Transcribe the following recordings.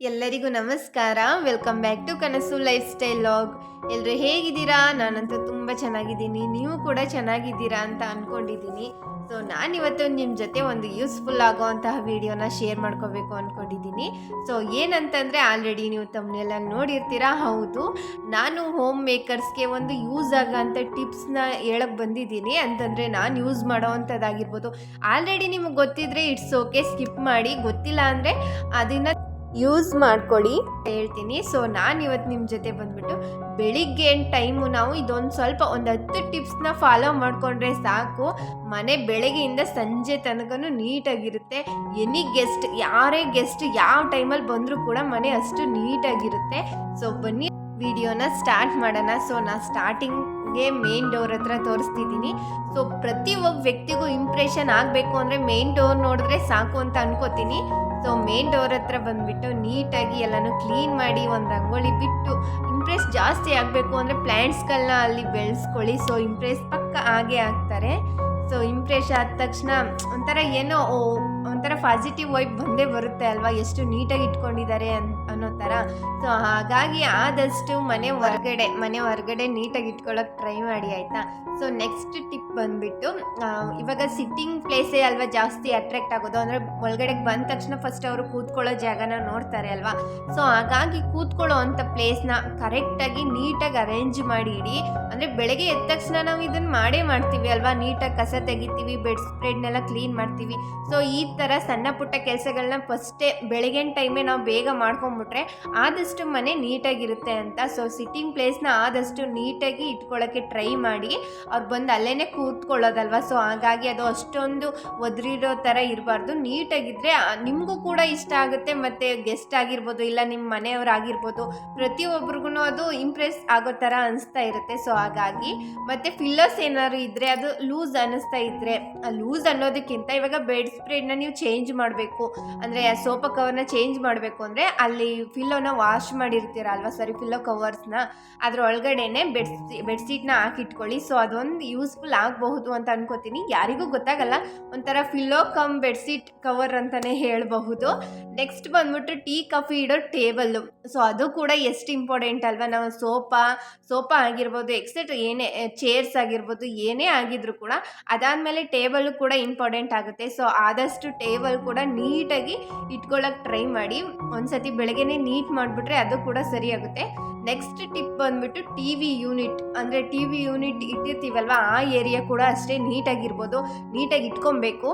ಎಲ್ಲರಿಗೂ ನಮಸ್ಕಾರ. Welcome back to ಕನಸು ಲೈಫ್ ಸ್ಟೈಲ್ ಲಾಗ್. ಎಲ್ಲರೂ ಹೇಗಿದ್ದೀರಾ? ನಾನಂತೂ ತುಂಬ ಚೆನ್ನಾಗಿದ್ದೀನಿ. ನೀವು ಕೂಡ ಚೆನ್ನಾಗಿದ್ದೀರಾ ಅಂತ ಅಂದ್ಕೊಂಡಿದ್ದೀನಿ. ಸೊ ನಾನಿವತ್ತು ನಿಮ್ಮ ಜೊತೆ ಒಂದು ಯೂಸ್ಫುಲ್ ಆಗೋವಂತಹ ವಿಡಿಯೋನ ಶೇರ್ ಮಾಡ್ಕೋಬೇಕು ಅಂದ್ಕೊಂಡಿದ್ದೀನಿ. ಸೊ ಏನಂತಂದರೆ ಆಲ್ರೆಡಿ ನೀವು ತಮ್ಮನೆಲ್ಲ ನೋಡಿರ್ತೀರಾ. ಹೌದು, ನಾನು ಹೋಮ್ ಮೇಕರ್ಸ್ಗೆ ಒಂದು ಯೂಸ್ ಆಗೋಂಥ ಟಿಪ್ಸ್ನ ಹೇಳಕ್ಕೆ ಬಂದಿದ್ದೀನಿ. ಅಂತಂದರೆ ನಾನು ಯೂಸ್ ಮಾಡೋವಂಥದ್ದಾಗಿರ್ಬೋದು. ಆಲ್ರೆಡಿ ನಿಮಗೆ ಗೊತ್ತಿದ್ದರೆ ಇಟ್ಸ್ ಓಕೆ, ಸ್ಕಿಪ್ ಮಾಡಿ. ಗೊತ್ತಿಲ್ಲ ಅಂದರೆ ಅದನ್ನು ಯೂಸ್ ಮಾಡ್ಕೊಳ್ಳಿ ಹೇಳ್ತೀನಿ. ಸೊ ನಾನು ಇವತ್ತು ನಿಮ್ಮ ಜೊತೆ ಬಂದ್ಬಿಟ್ಟು ಬೆಳಿಗ್ಗೆ ಟೈಮು ನಾವು ಇದೊಂದು ಸ್ವಲ್ಪ ಒಂದು 10 ಟಿಪ್ಸ್ನ ಫಾಲೋ ಮಾಡಿಕೊಂಡ್ರೆ ಸಾಕು. ಮನೆ ಬೆಳಗ್ಗೆಯಿಂದ ಸಂಜೆ ತನಕನೂ ನೀಟಾಗಿರುತ್ತೆ. ಯಾರೇ ಗೆಸ್ಟ್ ಯಾವ ಟೈಮಲ್ಲಿ ಬಂದರೂ ಕೂಡ ಮನೆ ಅಷ್ಟು ನೀಟಾಗಿರುತ್ತೆ. ಸೊ ಬನ್ನಿ ವಿಡಿಯೋನ ಸ್ಟಾರ್ಟ್ ಮಾಡೋಣ. ಸೊ ನಾನು ಸ್ಟಾರ್ಟಿಂಗ್ಗೆ ಮೇನ್ ಡೋರ್ ಹತ್ರ ತೋರಿಸ್ತಿದ್ದೀನಿ. ಸೊ ಪ್ರತಿಯೊಬ್ಬ ವ್ಯಕ್ತಿಗೂ ಇಂಪ್ರೆಷನ್ ಆಗಬೇಕು ಅಂದರೆ ಮೇನ್ ಡೋರ್ ನೋಡಿದ್ರೆ ಸಾಕು ಅಂತ ಅನ್ಕೋತೀನಿ. ಸೊ ಮೇನ್ ಡೋರ್ ಹತ್ರ ಬಂದುಬಿಟ್ಟು ನೀಟಾಗಿ ಎಲ್ಲನೂ ಕ್ಲೀನ್ ಮಾಡಿ ಒಂದು ರಂಗೋಲಿ ಬಿಟ್ಟು ಇಂಪ್ರೆಸ್ ಜಾಸ್ತಿ ಆಗಬೇಕು ಅಂದರೆ ಪ್ಲ್ಯಾಂಟ್ಸ್ಗಳನ್ನ ಅಲ್ಲಿ ಬೆಳೆಸ್ಕೊಳ್ಳಿ. ಸೊ ಇಂಪ್ರೆಸ್ ಪಕ್ಕ ಹಾಗೆ ಆಗ್ತಾರೆ. ಸೊ ಇಂಪ್ರೆಸ್ ಆದ ತಕ್ಷಣ ಒಂಥರ ಪಾಸಿಟಿವ್ ವೈಬ್ ಬಂದೇ ಬರುತ್ತೆ ಅಲ್ವಾ, ಎಷ್ಟು ನೀಟಾಗಿ ಇಟ್ಕೊಂಡಿದ್ದಾರೆ ಅನ್ನೋ ಥರ. ಸೊ ಹಾಗಾಗಿ ಆದಷ್ಟು ಮನೆ ಹೊರಗಡೆ ನೀಟಾಗಿ ಇಟ್ಕೊಳ್ಳೋಕೆ ಟ್ರೈ ಮಾಡಿ, ಆಯಿತಾ? ಸೊ ನೆಕ್ಸ್ಟ್ ಟಿಪ್ ಬಂದುಬಿಟ್ಟು, ಇವಾಗ ಸಿಟ್ಟಿಂಗ್ ಪ್ಲೇಸೇ ಅಲ್ವಾ ಜಾಸ್ತಿ ಅಟ್ರಾಕ್ಟ್ ಆಗೋದು. ಅಂದರೆ ಒಳಗಡೆಗೆ ಬಂದ ತಕ್ಷಣ ಫಸ್ಟ್ ಅವರು ಕೂತ್ಕೊಳ್ಳೋ ಜಾಗನ ನೋಡ್ತಾರೆ ಅಲ್ವಾ. ಸೊ ಹಾಗಾಗಿ ಕೂತ್ಕೊಳ್ಳೋ ಅಂಥ ಪ್ಲೇಸ್ನ ಕರೆಕ್ಟಾಗಿ ನೀಟಾಗಿ ಅರೇಂಜ್ ಮಾಡಿ ಇಡಿ. ಅಂದರೆ ಬೆಳಗ್ಗೆ ಎದ್ದ ತಕ್ಷಣ ನಾವು ಇದನ್ನು ಮಾಡೇ ಮಾಡ್ತೀವಿ ಅಲ್ವಾ, ನೀಟಾಗಿ ಕಸ ತೆಗಿತೀವಿ, ಬೆಡ್ ಸ್ಪ್ರೆಡ್ನೆಲ್ಲ ಕ್ಲೀನ್ ಮಾಡ್ತೀವಿ. ಸೊ ಈ ಥರ ಸಣ್ಣ ಪುಟ್ಟ ಕೆಲಸಗಳನ್ನ ಫಸ್ಟೇ ಬೆಳಗಿನ ಟೈಮೇ ನಾವು ಬೇಗ ಮಾಡ್ಕೊಂಬಿಟ್ರೆ ಆದಷ್ಟು ಮನೆ ನೀಟಾಗಿರುತ್ತೆ ಅಂತ. ಸೊ ಸಿಟ್ಟಿಂಗ್ ಪ್ಲೇಸ್ನ ಆದಷ್ಟು ನೀಟಾಗಿ ಇಟ್ಕೊಳ್ಳೋಕ್ಕೆ ಟ್ರೈ ಮಾಡಿ. ಅವ್ರು ಬಂದು ಅಲ್ಲೇ ಕೂತ್ಕೊಳ್ಳೋದಲ್ವ. ಸೊ ಹಾಗಾಗಿ ಅದು ಅಷ್ಟೊಂದು ಒದರಿರೋ ಥರ ಇರಬಾರ್ದು. ನೀಟಾಗಿದ್ದರೆ ನಿಮಗೂ ಕೂಡ ಇಷ್ಟ ಆಗುತ್ತೆ, ಮತ್ತು ಗೆಸ್ಟ್ ಆಗಿರ್ಬೋದು ಇಲ್ಲ ನಿಮ್ಮ ಮನೆಯವರಾಗಿರ್ಬೋದು, ಪ್ರತಿಯೊಬ್ರಿಗೂ ಅದು ಇಂಪ್ರೆಸ್ ಆಗೋ ಥರ ಅನಿಸ್ತಾ ಇರುತ್ತೆ. ಸೊ ಹಾಗಾಗಿ ಮತ್ತು ಫಿಲ್ಲರ್ಸ್ ಏನಾದ್ರು ಇದ್ದರೆ ಅದು ಲೂಸ್ ಅನ್ನಿಸ್ತಾ ಇದ್ದರೆ, ಲೂಸ್ ಅನ್ನೋದಕ್ಕಿಂತ ಇವಾಗ ಬೆಡ್ ಸ್ಪ್ರೆಡ್ನ ನೀವು ಚೇಂಜ್ ಮಾಡಬೇಕು ಅಂದರೆ ಸೋಫಾ ಕವರ್ನ ಚೇಂಜ್ ಮಾಡಬೇಕು ಅಂದರೆ ಅಲ್ಲಿ ಫಿಲ್ಲೋನ ವಾಶ್ ಮಾಡಿರ್ತೀರ ಅಲ್ವಾ, ಫಿಲ್ಲೋ ಕವರ್ಸ್ನ ಅದ್ರ ಒಳಗಡೆನೆ ಬೆಡ್ಶೀಟ್ನ ಹಾಕಿಟ್ಕೊಳ್ಳಿ. ಸೊ ಅದೊಂದು ಯೂಸ್ಫುಲ್ ಆಗಬಹುದು ಅಂತ ಅನ್ಕೋತೀನಿ. ಯಾರಿಗೂ ಗೊತ್ತಾಗಲ್ಲ, ಒಂಥರ ಫಿಲ್ಲೋ ಕಮ್ ಬೆಡ್ಶೀಟ್ ಕವರ್ ಅಂತಲೇ ಹೇಳಬಹುದು. ನೆಕ್ಸ್ಟ್ ಬಂದ್ಬಿಟ್ಟು ಟೀ ಕಾಫಿ ಇಡೋ ಟೇಬಲ್ಲು. ಸೊ ಅದು ಕೂಡ ಎಷ್ಟು ಇಂಪಾರ್ಟೆಂಟ್ ಅಲ್ವಾ. ನಾವು ಸೋಫಾ ಆಗಿರ್ಬೋದು, ಎಕ್ಸೆಟ್ರಾ ಏನೇ ಚೇರ್ಸ್ ಆಗಿರ್ಬೋದು, ಏನೇ ಆಗಿದ್ರು ಕೂಡ ಅದಾದಮೇಲೆ ಟೇಬಲ್ ಕೂಡ ಇಂಪಾರ್ಟೆಂಟ್ ಆಗುತ್ತೆ. ಸೊ ಆದಷ್ಟು ಟೇಬಲ್ ಕೂಡ ನೀಟಾಗಿ ಇಟ್ಕೊಳ್ಳೋಕೆ ಟ್ರೈ ಮಾಡಿ. ಒಂದ್ಸತಿ ಬೆಳಗ್ಗೆನೇ ನೀಟ್ ಮಾಡಿಬಿಟ್ರೆ ಅದು ಕೂಡ ಸರಿಯಾಗುತ್ತೆ. ನೆಕ್ಸ್ಟ್ ಟಿಪ್ ಬಂದ್ಬಿಟ್ಟು ಟಿ ವಿ ಯೂನಿಟ್ ಇಟ್ಟಿರ್ತೀವಲ್ವ, ಆ ಏರಿಯಾ ಕೂಡ ಅಷ್ಟೇ ನೀಟಾಗಿ ಇಟ್ಕೊಬೇಕು.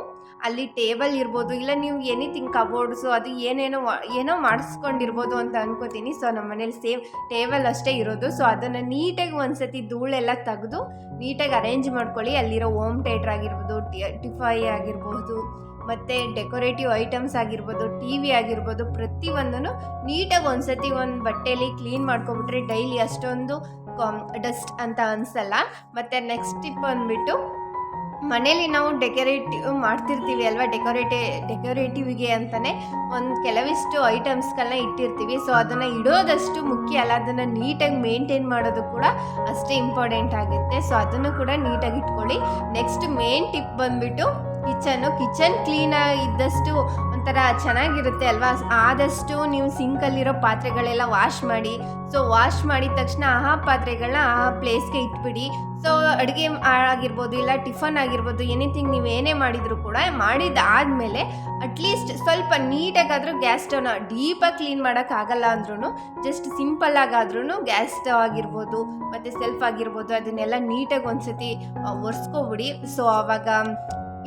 ಅಲ್ಲಿ ಟೇಬಲ್ ಇರ್ಬೋದು, ಇಲ್ಲ ನೀವು ಎನಿಥಿಂಗ್ ಕಬೋರ್ಡ್ಸು ಅದು ಏನೋ ಮಾಡಿಸ್ಕೊಂಡಿರ್ಬೋದು ಅಂತ ಅನ್ಕೋತೀನಿ. ಸೊ ನಮ್ಮ ಮನೇಲಿ ಸೇಮ್ ಟೇಬಲ್ ಅಷ್ಟೇ ಇರೋದು. ಸೊ ಅದನ್ನು ನೀಟಾಗಿ ಒಂದ್ಸತಿ ಧೂಳೆಲ್ಲ ತೆಗೆದು ನೀಟಾಗಿ ಅರೇಂಜ್ ಮಾಡ್ಕೊಳ್ಳಿ. ಅಲ್ಲಿರೋ ಹೋಮ್ ಥಿಯೇಟರ್ ಆಗಿರ್ಬೋದು, ಟಿಫೈ ಆಗಿರ್ಬೋದು, ಮತ್ತು ಡೆಕೋರೇಟಿವ್ ಐಟಮ್ಸ್ ಆಗಿರ್ಬೋದು, ಟಿ ವಿ ಆಗಿರ್ಬೋದು, ಪ್ರತಿಯೊಂದನ್ನು ನೀಟಾಗಿ ಒಂದ್ಸತಿ ಒಂದು ಬಟ್ಟೆಯಲ್ಲಿ ಕ್ಲೀನ್ ಮಾಡ್ಕೊಬಿಟ್ರೆ ಡೈಲಿ ಅಷ್ಟೊಂದು ಡಸ್ಟ್ ಅಂತ ಅನಿಸಲ್ಲ. ಮತ್ತು ನೆಕ್ಸ್ಟ್ ಟಿಪ್ ಬಂದುಬಿಟ್ಟು, ಮನೇಲಿ ನಾವು ಡೆಕೋರೇಟಿವ್ ಮಾಡ್ತಿರ್ತೀವಿ ಅಲ್ವಾ, ಡೆಕೋರೇಟಿವ್ಗೆ ಅಂತಲೇ ಕೆಲವಿಷ್ಟು ಐಟಮ್ಸ್ಗಳನ್ನ ಇಟ್ಟಿರ್ತೀವಿ. ಸೊ ಅದನ್ನು ಇಡೋದಷ್ಟು ಮುಖ್ಯ ಅಲ್ಲ, ಅದನ್ನು ನೀಟಾಗಿ ಮೇಂಟೈನ್ ಮಾಡೋದು ಕೂಡ ಅಷ್ಟೇ ಇಂಪಾರ್ಟೆಂಟ್ ಆಗುತ್ತೆ. ಸೊ ಅದನ್ನು ಕೂಡ ನೀಟಾಗಿ ಇಟ್ಕೊಳ್ಳಿ. ನೆಕ್ಸ್ಟ್ ಮೇನ್ ಟಿಪ್ ಬಂದುಬಿಟ್ಟು ಕಿಚನ್ ಕ್ಲೀನಾಗಿ ಇದ್ದಷ್ಟು ಒಂಥರ ಚೆನ್ನಾಗಿರುತ್ತೆ ಅಲ್ವಾ. ಆದಷ್ಟು ನೀವು ಸಿಂಕಲ್ಲಿರೋ ಪಾತ್ರೆಗಳೆಲ್ಲ ವಾಶ್ ಮಾಡಿ. ಸೊ ವಾಶ್ ಮಾಡಿದ ತಕ್ಷಣ ಆ ಪಾತ್ರೆಗಳನ್ನ ಆ ಪ್ಲೇಸ್ಗೆ ಇಟ್ಬಿಡಿ. ಸೊ ಅಡುಗೆ ಆಗಿರ್ಬೋದು ಇಲ್ಲ ಟಿಫನ್ ಆಗಿರ್ಬೋದು, ಎನಿಥಿಂಗ್ ನೀವು ಏನೇ ಮಾಡಿದರೂ ಕೂಡ ಮಾಡಿದಾದಮೇಲೆ ಅಟ್ಲೀಸ್ಟ್ ಸ್ವಲ್ಪ ನೀಟಾಗಾದರೂ ಗ್ಯಾಸ್ ಸ್ಟವ್ನ ಡೀಪಾಗಿ ಕ್ಲೀನ್ ಮಾಡೋಕ್ಕಾಗಲ್ಲ ಅಂದ್ರೂ ಜಸ್ಟ್ ಸಿಂಪಲ್ಲಾಗಾದ್ರೂ ಗ್ಯಾಸ್ ಸ್ಟವ್ ಆಗಿರ್ಬೋದು ಮತ್ತು ಸೆಲ್ಫ್ ಆಗಿರ್ಬೋದು ಅದನ್ನೆಲ್ಲ ನೀಟಾಗಿ ಒಂದ್ಸತಿ ಒರೆಸ್ಕೊಬಿಡಿ. ಸೊ ಆವಾಗ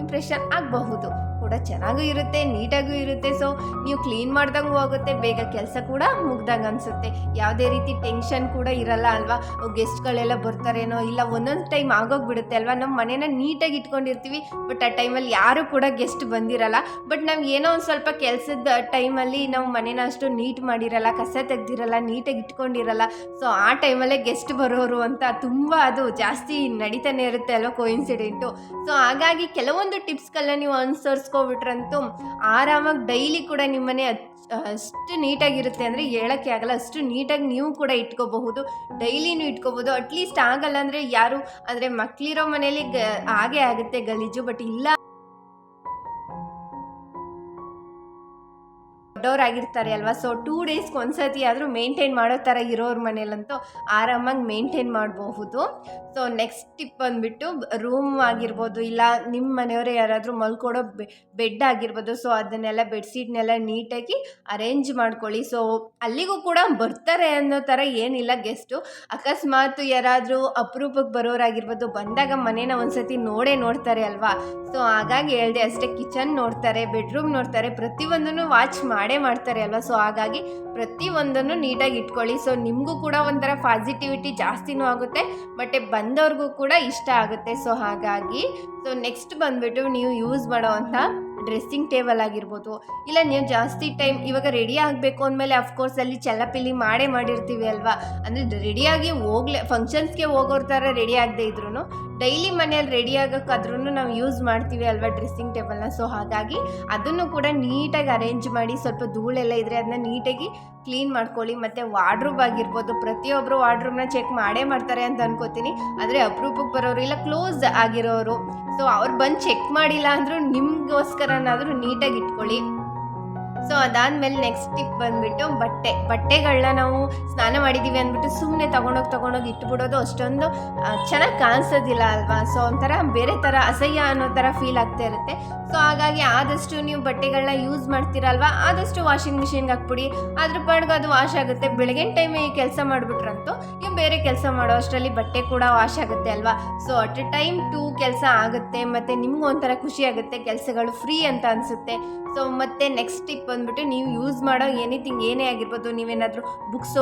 ಇಂಪ್ರೆಷನ್ ಆಗಬಹುದು ಕೂಡ ಚೆನ್ನಾಗೂ ಇರುತ್ತೆ, ನೀಟಾಗೂ ಇರುತ್ತೆ. ಸೊ ನೀವು ಕ್ಲೀನ್ ಮಾಡ್ದಂಗೂ ಆಗುತ್ತೆ, ಬೇಗ ಕೆಲಸ ಕೂಡ ಮುಗ್ದಂಗೆ ಅನಿಸುತ್ತೆ. ಯಾವುದೇ ರೀತಿ ಟೆನ್ಷನ್ ಕೂಡ ಇರಲ್ಲ ಅಲ್ವಾ. ಗೆಸ್ಟ್ಗಳೆಲ್ಲ ಬರ್ತಾರೇನೋ, ಇಲ್ಲ ಒಂದೊಂದು ಟೈಮ್ ಆಗೋಗ್ಬಿಡುತ್ತೆ ಅಲ್ವಾ. ನಮ್ಮ ಮನೇನ ನೀಟಾಗಿ ಇಟ್ಕೊಂಡಿರ್ತೀವಿ, ಬಟ್ ಆ ಟೈಮಲ್ಲಿ ಯಾರೂ ಕೂಡ ಗೆಸ್ಟ್ ಬಂದಿರಲ್ಲ. ಬಟ್ ನಾವು ಏನೋ ಒಂದು ಸ್ವಲ್ಪ ಕೆಲಸದ ಟೈಮಲ್ಲಿ ನಾವು ಮನೇನ ಅಷ್ಟು ನೀಟ್ ಮಾಡಿರಲ್ಲ, ಕಸ ತೆಗ್ದಿರಲ್ಲ, ನೀಟಾಗಿ ಇಟ್ಕೊಂಡಿರಲ್ಲ. ಸೊ ಆ ಟೈಮಲ್ಲೇ ಗೆಸ್ಟ್ ಬರೋರು ಅಂತ ತುಂಬ ಅದು ಜಾಸ್ತಿ ನಡೀತಾನೆ ಇರುತ್ತೆ ಅಲ್ವಾ, ಕೋಇನ್ಸಿಡೆಂಟು. ಸೊ ಹಾಗಾಗಿ ಕೆಲವೊಂದು ಟಿಪ್ಸ್ಗಳನ್ನ ನೀವು ಅನುಸರಿಸ್ಕೊಬಿಟ್ರಂತೂ ಆರಾಮಾಗಿ ಡೈಲಿ ಕೂಡ ನಿಮ್ಮನೆ ಅಷ್ಟು ನೀಟಾಗಿರುತ್ತೆ ಅಂದರೆ ಹೇಳೋಕ್ಕೆ ಆಗಲ್ಲ. ಅಷ್ಟು ನೀಟಾಗಿ ನೀವು ಕೂಡ ಇಟ್ಕೋಬಹುದು, ಡೈಲಿನೂ ಇಟ್ಕೋಬೋದು. ಅಟ್ಲೀಸ್ಟ್ ಆಗಲ್ಲ ಅಂದರೆ ಯಾರು ಅಂದರೆ ಮಕ್ಕಳಿರೋ ಮನೇಲಿ ಹಾಗೆ ಆಗುತ್ತೆ ಗಲೀಜು. ಬಟ್ ಇಲ್ಲ ದೊಡ್ಡವರಾಗಿರ್ತಾರೆ ಅಲ್ವಾ. ಸೊ 2 ಡೇಸ್ಗೆ ಒಂದ್ಸತಿ ಆದರೂ ಮೇಂಟೈನ್ ಮಾಡೋ ಥರ ಇರೋರ ಮನೇಲಂತೂ ಆರಾಮಾಗಿ ಮೇಂಟೈನ್ ಮಾಡಬಹುದು. ಸೊ ನೆಕ್ಸ್ಟ್ ಟಿಪ್ ಬಂದುಬಿಟ್ಟು ರೂಮ್ ಆಗಿರ್ಬೋದು, ಇಲ್ಲ ನಿಮ್ಮ ಮನೆಯವರೇ ಯಾರಾದರೂ ಮಲ್ಕೊಡೋ ಬೆಡ್ ಆಗಿರ್ಬೋದು. ಸೊ ಅದನ್ನೆಲ್ಲ ಬೆಡ್ಶೀಟ್ನೆಲ್ಲ ನೀಟಾಗಿ ಅರೇಂಜ್ ಮಾಡ್ಕೊಳ್ಳಿ. ಸೊ ಅಲ್ಲಿಗೂ ಕೂಡ ಬರ್ತಾರೆ ಅನ್ನೋ ಥರ ಏನಿಲ್ಲ ಗೆಸ್ಟು. ಅಕಸ್ಮಾತ್ ಯಾರಾದರೂ ಅಪರೂಪಕ್ಕೆ ಬರೋರಾಗಿರ್ಬೋದು, ಬಂದಾಗ ಮನೇನ ಒಂದ್ಸತಿ ನೋಡ್ತಾರೆ ಅಲ್ವಾ. ಸೊ ಹಾಗಾಗಿ ಹೇಳಿದೆ ಅಷ್ಟೇ, ಕಿಚನ್ ನೋಡ್ತಾರೆ, ಬೆಡ್ರೂಮ್ ನೋಡ್ತಾರೆ, ಪ್ರತಿಯೊಂದನ್ನು ವಾಚ್ ಮಾಡ್ತಾರೆ ಅಲ್ವಾ. ಸೊ ಹಾಗಾಗಿ ಪ್ರತಿಯೊಂದನ್ನು ನೀಟಾಗಿ ಇಟ್ಕೊಳ್ಳಿ. ಸೊ ನಿಮಗೂ ಕೂಡ ಒಂಥರ ಪಾಸಿಟಿವಿಟಿ ಜಾಸ್ತಿನೂ ಆಗುತ್ತೆ, ಮತ್ತು ಬಂದವ್ರಿಗೂ ಕೂಡ ಇಷ್ಟ ಆಗುತ್ತೆ. ಸೊ ಹಾಗಾಗಿ ನೆಕ್ಸ್ಟ್ ಬಂದುಬಿಟ್ಟು ನೀವು ಯೂಸ್ ಮಾಡೋವಂಥ ಡ್ರೆಸ್ಸಿಂಗ್ ಟೇಬಲ್ ಆಗಿರ್ಬೋದು, ಇಲ್ಲ ನೀವು ಜಾಸ್ತಿ ಟೈಮ್ ಇವಾಗ ರೆಡಿ ಆಗಬೇಕು ಅಂದಮೇಲೆ ಅಫ್ಕೋರ್ಸ್ ಅಲ್ಲಿ ಚಲ್ಲಪಿಲ್ಲಿ ಮಾಡಿರ್ತೀವಿ ಅಲ್ವಾ. ಅಂದರೆ ರೆಡಿಯಾಗಿ ಫಂಕ್ಷನ್ಸ್ಗೆ ಹೋಗೋರ ಥರ ರೆಡಿ ಆಗದೆ ಇದ್ರೂ ಡೈಲಿ ಮನೇಲಿ ರೆಡಿ ಆಗೋಕ್ಕಾದ್ರೂ ನಾವು ಯೂಸ್ ಮಾಡ್ತೀವಿ ಅಲ್ವಾ ಡ್ರೆಸ್ಸಿಂಗ್ ಟೇಬಲ್ನ. ಸೊ ಹಾಗಾಗಿ ಅದನ್ನು ಕೂಡ ನೀಟಾಗಿ ಅರೇಂಜ್ ಮಾಡಿ, ಸ್ವಲ್ಪ ಧೂಳೆಲ್ಲ ಇದ್ದರೆ ಅದನ್ನ ನೀಟಾಗಿ ಕ್ಲೀನ್ ಮಾಡ್ಕೊಳ್ಳಿ. ಮತ್ತು ವಾರ್ಡ್ರೂಬ್ ಆಗಿರ್ಬೋದು, ಪ್ರತಿಯೊಬ್ಬರು ವಾರ್ಡ್ರೂಬ್ನ ಚೆಕ್ ಮಾಡ್ತಾರೆ ಅಂತ ಅನ್ಕೋತೀನಿ. ಆದರೆ ಅಪರೂಪಕ್ಕೆ ಬರೋರು ಇಲ್ಲ ಕ್ಲೋಸ್ ಆಗಿರೋರು, ಸೊ ಅವ್ರು ಬಂದು ಚೆಕ್ ಮಾಡಿಲ್ಲ ಅಂದರೂ ನಿಮಗೋಸ್ಕರನಾದರೂ ನೀಟಾಗಿ ಇಟ್ಕೊಳ್ಳಿ. ಸೊ ಅದಾದಮೇಲೆ ನೆಕ್ಸ್ಟ್ ಟಿಪ್ ಬಂದುಬಿಟ್ಟು ಬಟ್ಟೆಗಳನ್ನ ನಾವು ಸ್ನಾನ ಮಾಡಿದ್ದೀವಿ ಅಂದ್ಬಿಟ್ಟು ಸುಮ್ಮನೆ ತೊಗೊಂಡೋಗಿ ಇಟ್ಬಿಡೋದು ಅಷ್ಟೊಂದು ಚೆನ್ನಾಗಿ ಕಾಣಿಸೋದಿಲ್ಲ ಅಲ್ವಾ. ಸೊ ಒಂಥರ ಬೇರೆ ಥರ ಅಸಹ್ಯ ಅನ್ನೋ ಥರ ಫೀಲ್ ಆಗ್ತಾ ಇರುತ್ತೆ. ಸೊ ಹಾಗಾಗಿ ಆದಷ್ಟು ನೀವು ಬಟ್ಟೆಗಳನ್ನ ಯೂಸ್ ಮಾಡ್ತೀರಲ್ವ, ಆದಷ್ಟು ವಾಷಿಂಗ್ ಮಿಷಿನ್ಗೆ ಹಾಕ್ಬಿಡಿ. ಅದ್ರ ಪಾಡ್ಗೆ ಅದು ವಾಶ್ ಆಗುತ್ತೆ. ಬೆಳಗಿನ ಟೈಮ್ ಈ ಕೆಲಸ ಮಾಡಿಬಿಟ್ರಂತೂ ನೀವು ಬೇರೆ ಕೆಲಸ ಮಾಡೋ ಅಷ್ಟರಲ್ಲಿ ಬಟ್ಟೆ ಕೂಡ ವಾಶ್ ಆಗುತ್ತೆ ಅಲ್ವಾ. ಸೊ ಅಟ್ ಎ ಟೈಮ್ 2 ಕೆಲಸ ಆಗುತ್ತೆ, ಮತ್ತು ನಿಮಗೂ ಒಂಥರ ಖುಷಿ ಆಗುತ್ತೆ, ಕೆಲಸಗಳು ಫ್ರೀ ಅಂತ ಅನಿಸುತ್ತೆ. ಸೊ ಮತ್ತು ನೆಕ್ಸ್ಟ್ ಟಿಪ್ ಬಂದುಬಿಟ್ಟು ನೀವು ಯೂಸ್ ಮಾಡೋ ಏನೇ ಆಗಿರ್ಬೋದು, ನೀವೇನಾದರೂ ಬುಕ್ಸ್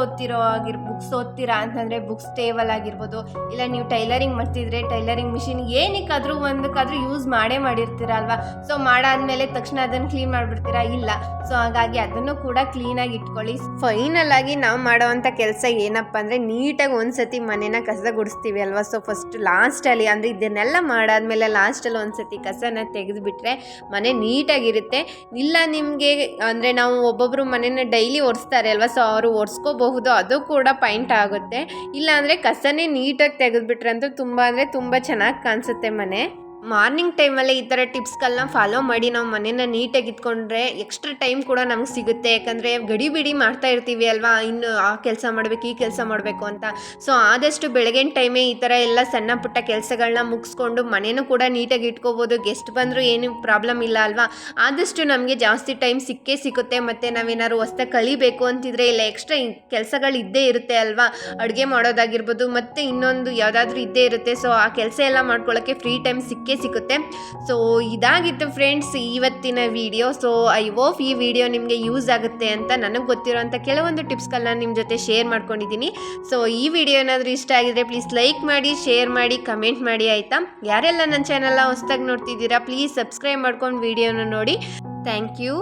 ಓದ್ತೀರಾ ಅಂತಂದರೆ ಬುಕ್ಸ್ ಟೇಬಲ್ ಆಗಿರ್ಬೋದು, ಇಲ್ಲ ನೀವು ಟೈಲರಿಂಗ್ ಮಾಡ್ತಿದ್ರೆ ಟೈಲರಿಂಗ್ ಮಿಷಿನ್ ಏನಕ್ಕಾದರೂ ಒಂದಕ್ಕಾದರೂ ಯೂಸ್ ಮಾಡಿರ್ತೀರ ಅಲ್ವಾ. ಸೊ ಮಾಡಾದ್ಮೇಲೆ ತಕ್ಷಣ ಅದನ್ನು ಕ್ಲೀನ್ ಮಾಡಿಬಿಡ್ತೀರಾ ಇಲ್ಲ. ಸೊ ಹಾಗಾಗಿ ಅದನ್ನು ಕೂಡ ಕ್ಲೀನಾಗಿ ಇಟ್ಕೊಳ್ಳಿ. ಫೈನಲ್ ಆಗಿ ನಾವು ಮಾಡೋವಂಥ ಕೆಲಸ ಏನಪ್ಪ ಅಂದರೆ ನೀಟಾಗಿ ಒಂದ್ಸತಿ ಮನೇನ ಕಸ ಗುಡಿಸ್ತೀವಿ ಅಲ್ವಾ. ಸೊ ಫಸ್ಟ್ ಲಾಸ್ಟಲ್ಲಿ ಅಂದರೆ ಇದನ್ನೆಲ್ಲ ಮಾಡಾದ್ಮೇಲೆ ಲಾಸ್ಟಲ್ಲಿ ಒಂದ್ಸತಿ ಕಸನ ತೆಗೆದುಬಿಟ್ರೆ ಮನೆ ನೀಟಾಗಿರುತ್ತೆ. ಇಲ್ಲ ನಿಮಗೆ ಅಂದರೆ ನಾವು ಒಬ್ಬೊಬ್ಬರು ಮನೇನ ಡೈಲಿ ಒರೆಸ್ತಾರೆ ಅಲ್ವಾ. ಸೊ ಅವರು ಒರೆಸ್ಕೋಬಹುದು, ಅದು ಕೂಡ ಪಾಯಿಂಟ್ ಆಗುತ್ತೆ. ಇಲ್ಲ ಅಂದರೆ ಕಸನೇ ನೀಟಾಗಿ ತೆಗೆದುಬಿಟ್ರಂತೂ ತುಂಬ ಚೆನ್ನಾಗಿ ಕಾಣಿಸುತ್ತೆ ಮನೆ. ಮಾರ್ನಿಂಗ್ ಟೈಮಲ್ಲೇ ಈ ಥರ ಟಿಪ್ಸ್ಗಳನ್ನ ಫಾಲೋ ಮಾಡಿ ನಾವು ಮನೇನ ನೀಟಾಗಿ ಇಟ್ಕೊಂಡ್ರೆ ಎಕ್ಸ್ಟ್ರಾ ಟೈಮ್ ಕೂಡ ನಮ್ಗೆ ಸಿಗುತ್ತೆ. ಯಾಕಂದರೆ ಗಡಿಬಿಡಿ ಮಾಡ್ತಾ ಇರ್ತೀವಿ ಅಲ್ವಾ, ಇನ್ನು ಆ ಕೆಲಸ ಮಾಡಬೇಕು ಈ ಕೆಲಸ ಮಾಡಬೇಕು ಅಂತ. ಸೊ ಆದಷ್ಟು ಬೆಳಗಿನ ಟೈಮೇ ಈ ಥರ ಎಲ್ಲ ಸಣ್ಣ ಪುಟ್ಟ ಕೆಲಸಗಳನ್ನ ಮುಗಿಸ್ಕೊಂಡು ಮನೇನೂ ಕೂಡ ನೀಟಾಗಿ ಇಟ್ಕೋಬೋದು. ಗೆಸ್ಟ್ ಬಂದರೂ ಏನು ಪ್ರಾಬ್ಲಮ್ ಇಲ್ಲ ಅಲ್ವಾ. ಆದಷ್ಟು ನಮಗೆ ಜಾಸ್ತಿ ಟೈಮ್ ಸಿಗುತ್ತೆ. ಮತ್ತು ನಾವೇನಾದ್ರು ಹೊಸ್ದಾಗಿ ಕಲಿಬೇಕು ಅಂತಿದ್ರೆ ಇಲ್ಲ ಎಕ್ಸ್ಟ್ರಾ ಕೆಲಸಗಳು ಇದ್ದೇ ಇರುತ್ತೆ ಅಲ್ವಾ. ಅಡುಗೆ ಮಾಡೋದಾಗಿರ್ಬೋದು, ಮತ್ತು ಇನ್ನೊಂದು ಯಾವುದಾದ್ರೂ ಇದ್ದೇ ಇರುತ್ತೆ. ಸೊ ಆ ಕೆಲಸ ಎಲ್ಲ ಮಾಡ್ಕೊಳ್ಳೋಕ್ಕೆ ಫ್ರೀ ಟೈಮ್ ಸಿಗುತ್ತೆ. ಸೊ ಇದಾಗಿತ್ತು ಫ್ರೆಂಡ್ಸ್ ಇವತ್ತಿನ ವಿಡಿಯೋ. ಸೊ ಐ ಹೋಪ್ ಈ ವಿಡಿಯೋ ನಿಮಗೆ ಯೂಸ್ ಆಗುತ್ತೆ ಅಂತ ನನಗೆ ಗೊತ್ತಿರೋಂಥ ಕೆಲವೊಂದು ಟಿಪ್ಸ್ಗಳನ್ನ ನಿಮ್ಮ ಜೊತೆ ಶೇರ್ ಮಾಡ್ಕೊಂಡಿದ್ದೀನಿ. ಸೊ ಈ ವಿಡಿಯೋ ಏನಾದರೂ ಇಷ್ಟ ಆಗಿದ್ರೆ ಪ್ಲೀಸ್ ಲೈಕ್ ಮಾಡಿ, ಶೇರ್ ಮಾಡಿ, ಕಮೆಂಟ್ ಮಾಡಿ ಆಯಿತಾ. ಯಾರೆಲ್ಲ ನನ್ನ ಚಾನಲ್ನ ಹೊಸದಾಗಿ ನೋಡ್ತಿದ್ದೀರಾ ಪ್ಲೀಸ್ ಸಬ್ಸ್ಕ್ರೈಬ್ ಮಾಡ್ಕೊಂಡು ವಿಡಿಯೋನ ನೋಡಿ. Thank you.